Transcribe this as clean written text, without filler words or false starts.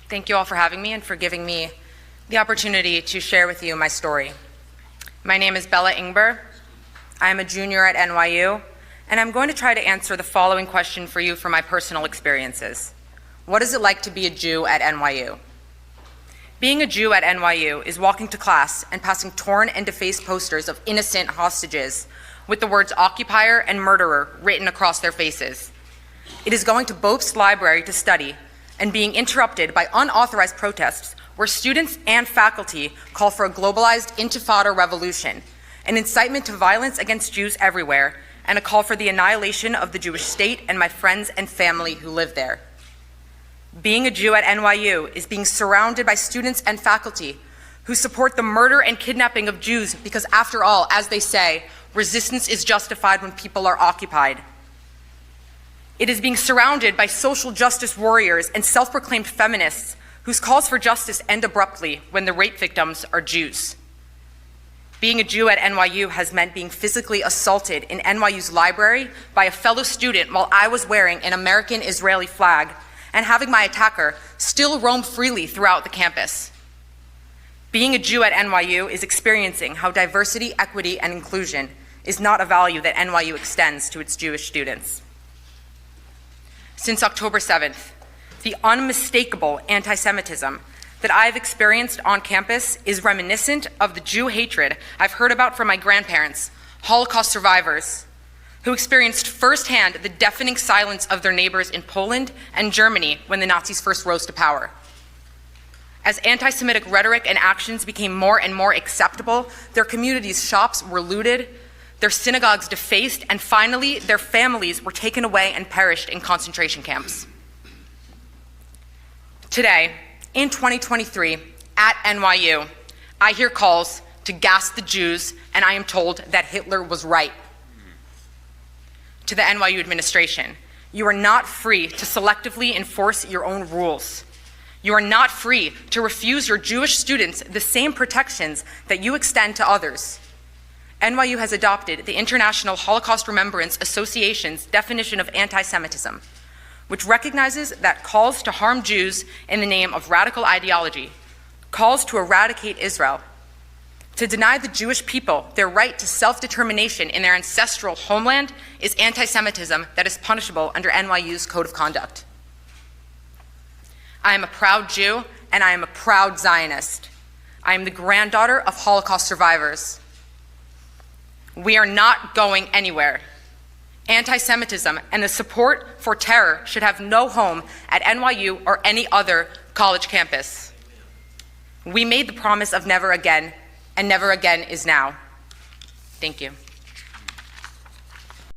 Thank you all for having me and for giving me the opportunity to share with you my story. My name is Bella Ingber. I am a junior at NYU, and I'm going to try to answer the following question for you from my personal experiences. What is it like to be a Jew at NYU? Being a Jew at NYU is walking to class and passing torn and defaced posters of innocent hostages with the words occupier and murderer written across their faces. It is going to Bobst Library to study and being interrupted by unauthorized protests where students and faculty call for a globalized intifada revolution, an incitement to violence against Jews everywhere, and a call for the annihilation of the Jewish state and my friends and family who live there. Being a Jew at NYU is being surrounded by students and faculty who support the murder and kidnapping of Jews because, after all, as they say, resistance is justified when people are occupied. It is being surrounded by social justice warriors and self-proclaimed feminists whose calls for justice end abruptly when the rape victims are Jews. Being a Jew at NYU has meant being physically assaulted in NYU's library by a fellow student while I was wearing an American-Israeli flag and having my attacker still roam freely throughout the campus. Being a Jew at NYU is experiencing how diversity, equity, and inclusion is not a value that NYU extends to its Jewish students. Since October 7th, the unmistakable anti-Semitism that I've experienced on campus is reminiscent of the Jew hatred I've heard about from my grandparents, Holocaust survivors, who experienced firsthand the deafening silence of their neighbors in Poland and Germany when the Nazis first rose to power. As anti-Semitic rhetoric and actions became more and more acceptable, their communities' shops were looted, their synagogues defaced, and finally, their families were taken away and perished in concentration camps. Today, in 2023, at NYU, I hear calls to gas the Jews, and I am told that Hitler was right. To the NYU administration, you are not free to selectively enforce your own rules. You are not free to refuse your Jewish students the same protections that you extend to others. NYU has adopted the International Holocaust Remembrance Association's definition of anti-Semitism, which recognizes that calls to harm Jews in the name of radical ideology, calls to eradicate Israel, to deny the Jewish people their right to self-determination in their ancestral homeland is anti-Semitism that is punishable under NYU's Code of Conduct. I am a proud Jew, and I am a proud Zionist. I am the granddaughter of Holocaust survivors. We are not going anywhere. Anti-Semitism and the support for terror should have no home at NYU or any other college campus. We made the promise of never again, and never again is now. Thank you.